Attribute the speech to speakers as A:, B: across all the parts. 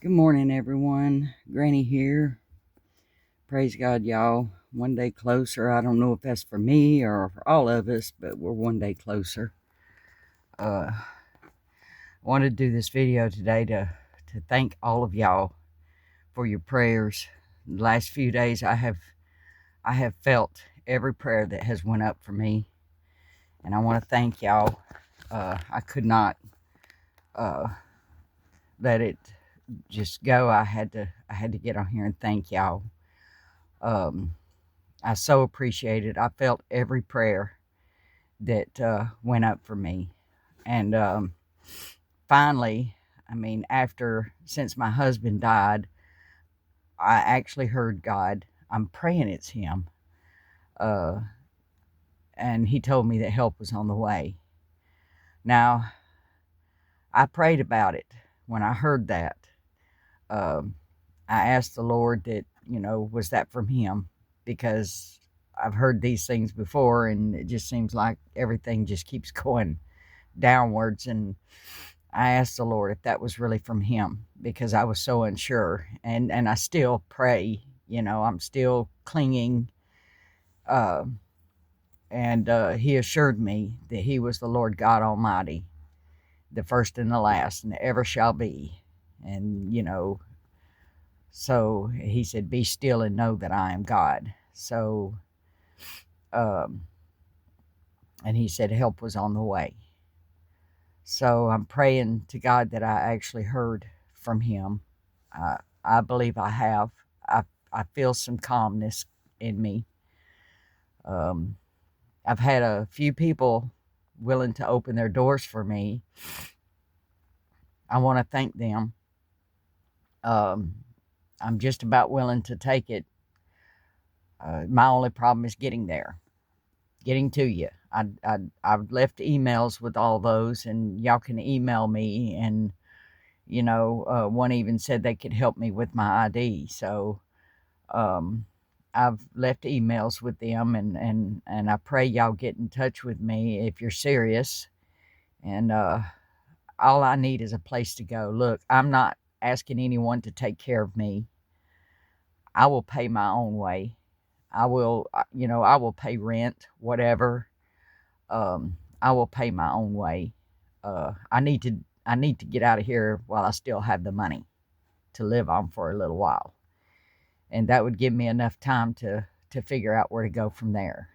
A: Good morning, everyone. Granny here. Praise God, y'all. One day closer. I don't know if that's for me or for all of us, but we're one day closer. I wanted to do this video today to thank all of y'all for your prayers. The last few days, I have felt every prayer that has went up for me, and I want to thank y'all. I could not let it just go. I had to get on here and thank y'all. Um, I so appreciate it. I felt every prayer that went up for me. And finally, since my husband died, I actually heard God. I'm praying it's Him. Uh, and He told me that help was on the way. Now, I prayed about it when I heard that. Um, I asked the Lord that, was that from Him? Because I've heard these things before, and it just seems like everything just keeps going downwards. And I asked the Lord if that was really from Him, because I was so unsure. And I still pray, I'm still clinging. Uh, and He assured me that He was the Lord God Almighty, the first and the last, and ever shall be. And, so He said, "Be still and know that I am God." So, um, and He said help was on the way. So I'm praying to God that I actually heard from Him. I believe I have. I, I feel some calmness in me. Um, I've had a few people willing to open their doors for me. I want to thank them. Um, I'm just about willing to take it. My only problem is getting there, getting to you. I've left emails with all those, and y'all can email me. And one even said they could help me with my ID. So um, I've left emails with them, and I pray y'all get in touch with me if you're serious. And all I need is a place to go. Look, I'm not asking anyone to take care of me. I will pay my own way. I will pay rent, whatever. I will pay my own way. I need to get out of here while I still have the money to live on for a little while, and that would give me enough time to figure out where to go from there.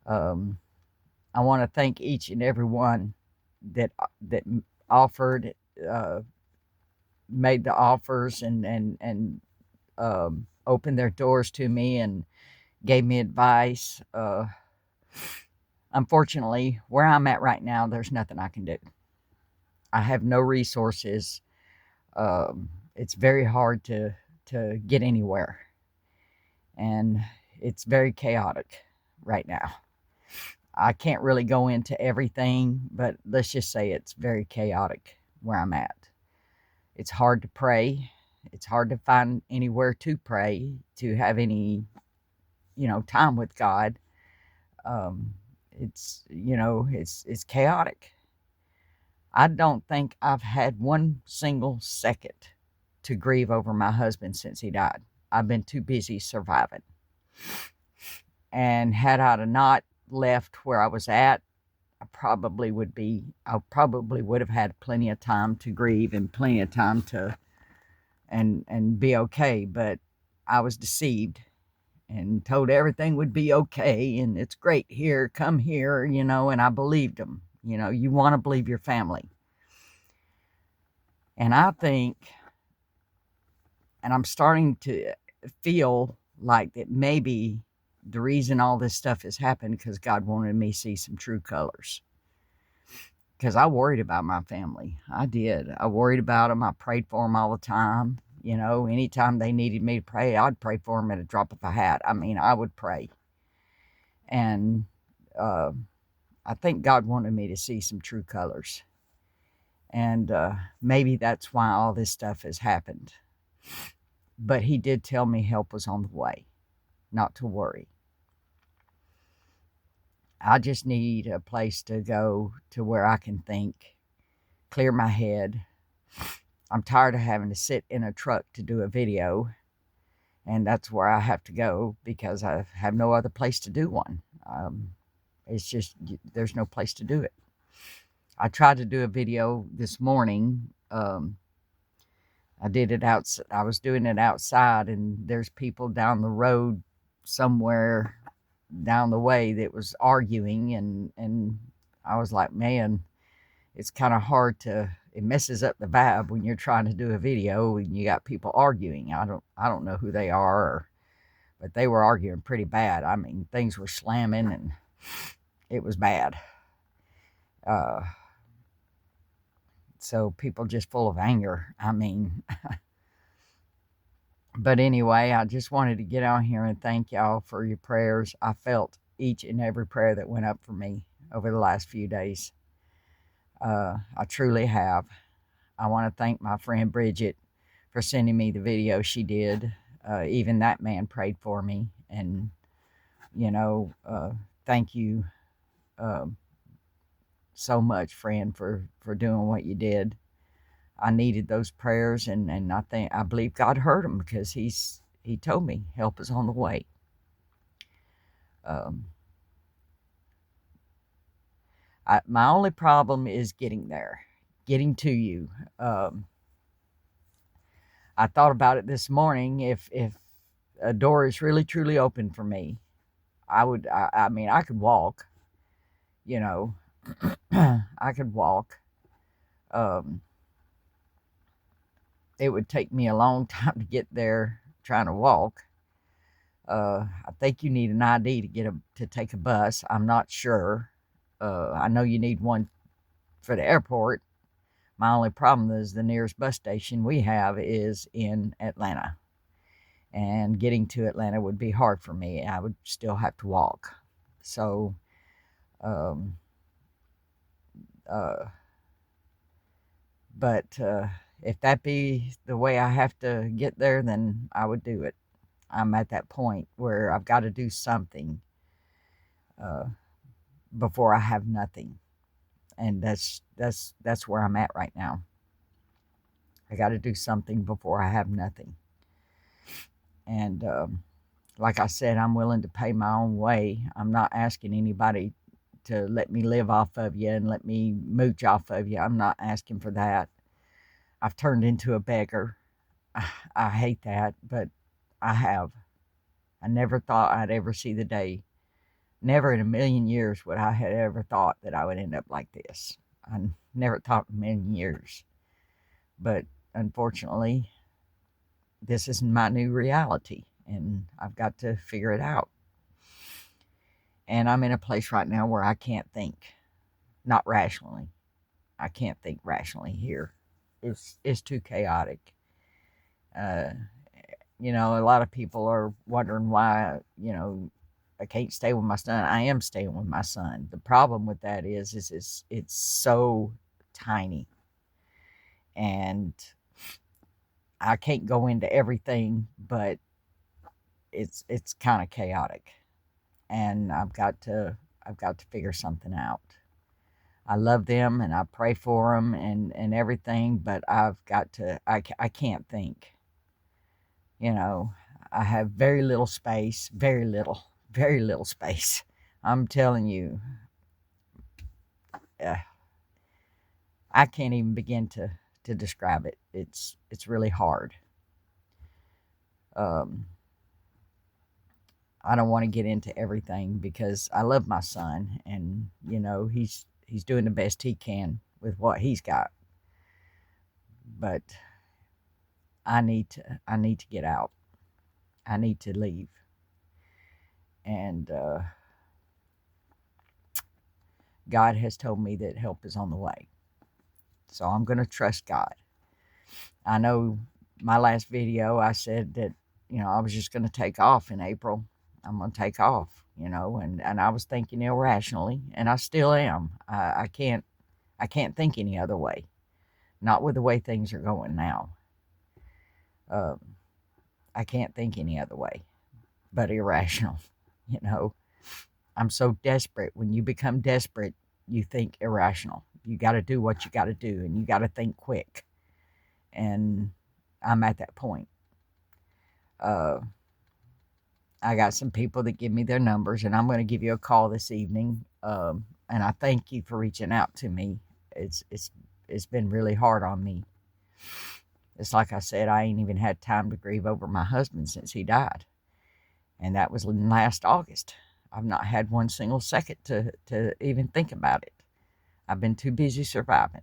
A: Um, I want to thank each and every one that offered, uh, made the offers, and opened their doors to me and gave me advice. Unfortunately, where I'm at right now, there's nothing I can do. I have no resources. It's very hard to get anywhere, and it's very chaotic right now. I can't really go into everything, but let's just say it's very chaotic where I'm at. It's hard to pray. It's hard to find anywhere to pray, to have any, time with God. It's chaotic. I don't think I've had one single second to grieve over my husband since he died. I've been too busy surviving. And had I not left where I was at, I probably would have had plenty of time to grieve and plenty of time to and be okay. But I was deceived and told everything would be okay and it's great here, come here, and I believed them. You want to believe your family. And I think, and I'm starting to feel like that maybe the reason all this stuff has happened because God wanted me to see some true colors. Because I worried about my family. I did. I worried about them. I prayed for them all the time. Anytime they needed me to pray, I'd pray for them at a drop of a hat. I would pray. And uh, I think God wanted me to see some true colors. And maybe that's why all this stuff has happened. But He did tell me help was on the way, not to worry. I just need a place to go to where I can think, clear my head. I'm tired of having to sit in a truck to do a video, and that's where I have to go because I have no other place to do one. It's just, there's no place to do it. I tried to do a video this morning. I did it out. I was doing it outside, and there's people down the road somewhere down the way that was arguing, and I was like, man, it's kind of hard to. It messes up the vibe when you're trying to do a video and you got people arguing. I don't know who they are, but they were arguing pretty bad. I mean, things were slamming, and it was bad. So people just full of anger. I mean, but anyway, I just wanted to get on here and thank y'all for your prayers. I felt each and every prayer that went up for me over the last few days. I truly have. I want to thank my friend Bridget for sending me the video she did. Even that man prayed for me. And, thank you so much, friend, for doing what you did. I needed those prayers, and I believe God heard them because he told me help is on the way. My only problem is getting there, getting to you. I thought about it this morning. If a door is really truly open for me, I mean, I could walk, I could walk. It would take me a long time to get there trying to walk. I think you need an ID to take a bus. I'm not sure. I know you need one for the airport. My only problem is the nearest bus station we have is in Atlanta. And getting to Atlanta would be hard for me. I would still have to walk. So, but if that be the way I have to get there, then I would do it. I'm at that point where I've got to do something before I have nothing. And that's where I'm at right now. I got to do something before I have nothing. And like I said, I'm willing to pay my own way. I'm not asking anybody to let me live off of you and let me mooch off of you. I'm not asking for that. I've turned into a beggar. I hate that, but I have. I never thought I'd ever see the day. Never in a million years would I have ever thought that I would end up like this. I never thought in a million years. But unfortunately, this is my new reality, and I've got to figure it out. And I'm in a place right now where I can't think, not rationally. I can't think rationally here. It's too chaotic. A lot of people are wondering why, I can't stay with my son. I am staying with my son. The problem with that is it's so tiny, and I can't go into everything, but it's kind of chaotic, and I've got to figure something out. I love them and I pray for them and everything, but I can't think. I have very little space, very little space. I'm telling you, I can't even begin to describe it. It's really hard. I don't want to get into everything because I love my son, and he's doing the best he can with what he's got. But I need to get out. I need to leave. And God has told me that help is on the way. So I'm going to trust God. I know my last video, I said that, I was just going to take off in April. I'm going to take off, and I was thinking irrationally, and I still am. I can't think any other way. Not with the way things are going now. I can't think any other way but irrational. I'm so desperate. When you become desperate, you think irrational. You got to do what you got to do, and you got to think quick. And I'm at that point. Uh, I got some people that give me their numbers, and I'm going to give you a call this evening. And I thank you for reaching out to me. It's been really hard on me. It's like I said, I ain't even had time to grieve over my husband since he died, and that was last August. I've not had one single second to even think about it. I've been too busy surviving,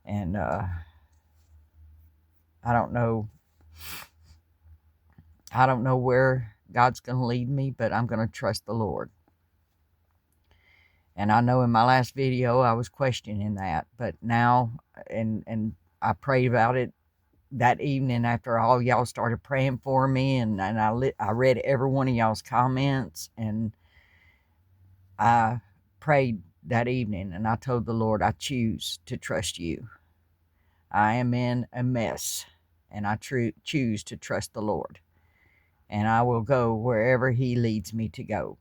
A: and I don't know. I don't know where God's going to lead me, but I'm going to trust the Lord. And I know in my last video I was questioning that, but now, and I prayed about it that evening after all y'all started praying for me, and I read every one of y'all's comments, and I prayed that evening, and I told the Lord, I choose to trust you. I am in a mess, and I choose to trust the Lord, and I will go wherever He leads me to go,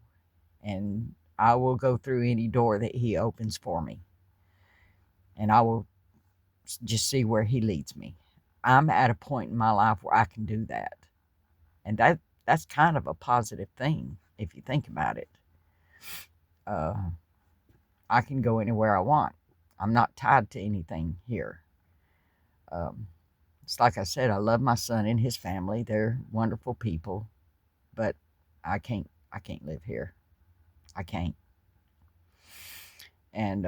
A: and I will go through any door that He opens for me, and I will just see where He leads me. I'm at a point in my life where I can do that, and that's kind of a positive thing if you think about it. I can go anywhere I want. I'm not tied to anything here. It's like I said, I love my son and his family. They're wonderful people, but I can't live here. I can't. And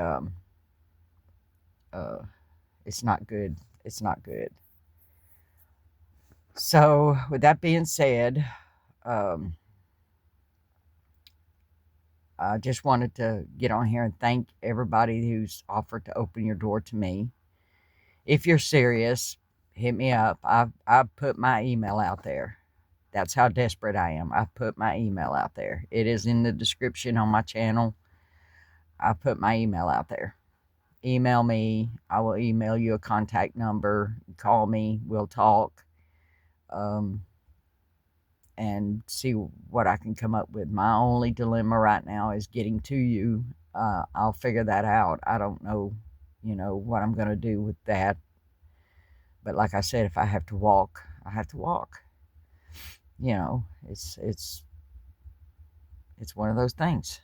A: it's not good. It's not good. So, with that being said, I just wanted to get on here and thank everybody who's offered to open your door to me. If you're serious, hit me up. I've put my email out there. That's how desperate I am. I put my email out there. It is in the description on my channel. I put my email out there. Email me. I will email you a contact number. Call me. We'll talk. And see what I can come up with. My only dilemma right now is getting to you. I'll figure that out. I don't know, what I'm going to do with that. But like I said, if I have to walk, I have to walk. It's one of those things.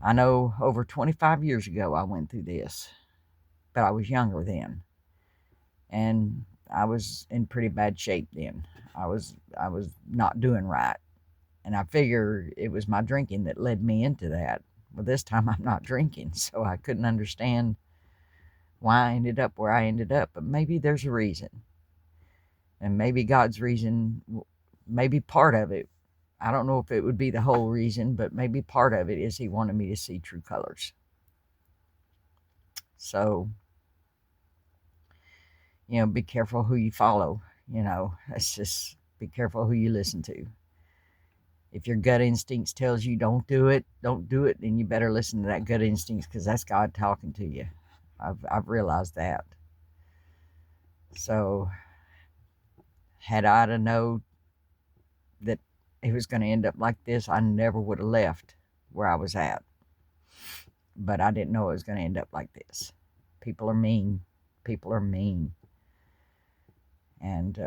A: I know over 25 years ago I went through this, but I was younger then, and I was in pretty bad shape then. I was not doing right, and I figure it was my drinking that led me into that. Well, this time I'm not drinking, so I couldn't understand why I ended up where I ended up. But maybe there's a reason, and maybe God's reason, maybe part of it. I don't know if it would be the whole reason, but maybe part of it is He wanted me to see true colors. So, be careful who you follow. It's just be careful who you listen to. If your gut instincts tells you don't do it, then you better listen to that gut instincts, because that's God talking to you. I've realized that. So, had I to know that it was going to end up like this, I never would have left where I was at. But I didn't know it was going to end up like this. People are mean. People are mean. And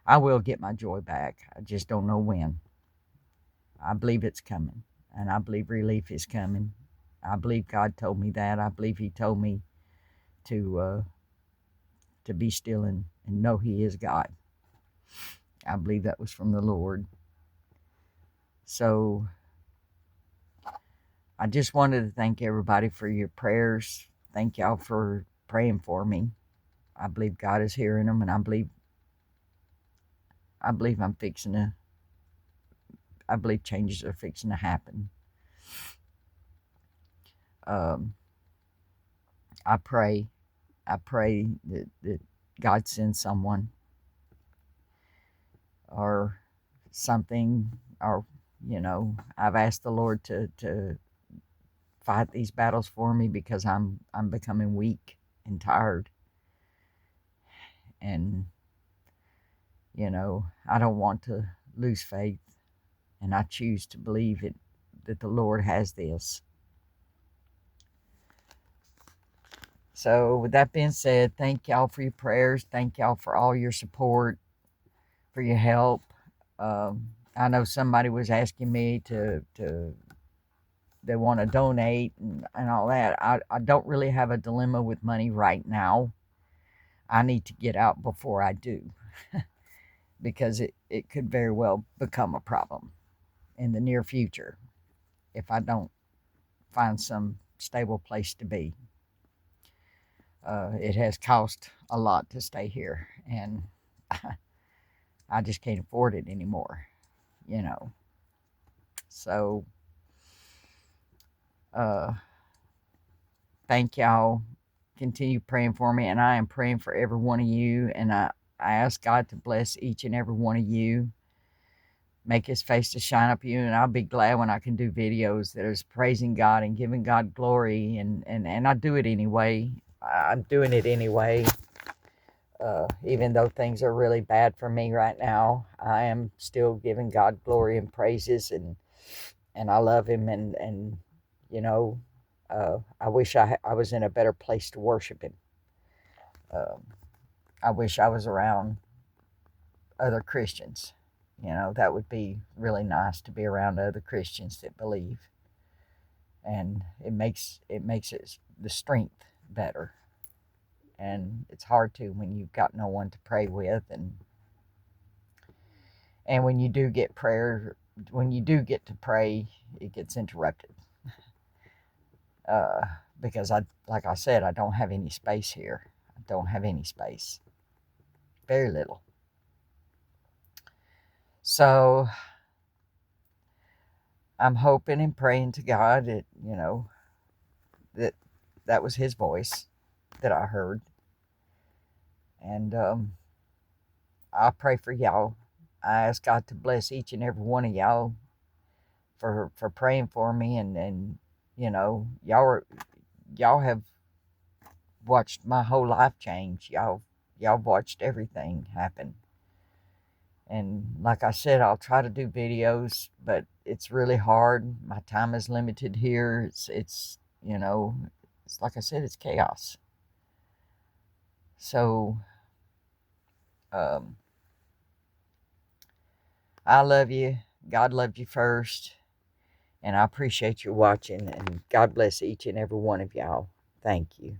A: I will get my joy back. I just don't know when. I believe it's coming. And I believe relief is coming. I believe God told me that. I believe He told me to be still and know He is God. I believe that was from the Lord. So I just wanted to thank everybody for your prayers. Thank y'all for praying for me. I believe God is hearing them, and I believe I believe changes are fixing to happen. I pray that God sends someone or something, or I've asked the Lord to fight these battles for me, because I'm becoming weak and tired, and I don't want to lose faith, and I choose to believe that the Lord has this. So with that being said, thank y'all for your prayers. Thank y'all for all your support, for your help. I know somebody was asking me to they want to donate and all that. I don't really have a dilemma with money right now. I need to get out before I do because it could very well become a problem in the near future if I don't find some stable place to be. It has cost a lot to stay here, and I just can't afford it anymore, you know. So, uh, thank y'all. Continue praying for me, and I am praying for every one of you. And I ask God to bless each and every one of you, make His face to shine up you, and I'll be glad when I can do videos that is praising God and giving God glory. And I do it anyway. I'm doing it anyway. Even though things are really bad for me right now, I am still giving God glory and praises, and I love Him, and you know, I wish I was in a better place to worship Him. I wish I was around other Christians. You know, that would be really nice to be around other Christians that believe, and it the strength better. And it's hard to when you've got no one to pray with, and when you do get prayer, when you do get to pray, it gets interrupted. Uh, because like I said, I don't have any space here. I don't have any space. Very little. So I'm hoping and praying to God that, that that was His voice that I heard. And I pray for y'all. I ask God to bless each and every one of y'all for praying for me, and y'all have watched my whole life change. Y'all watched everything happen. And like I said, I'll try to do videos, but it's really hard. My time is limited here. It's it's like I said, it's chaos. So um, I love you. God loved you first. And I appreciate you watching. And God bless each and every one of y'all. Thank you.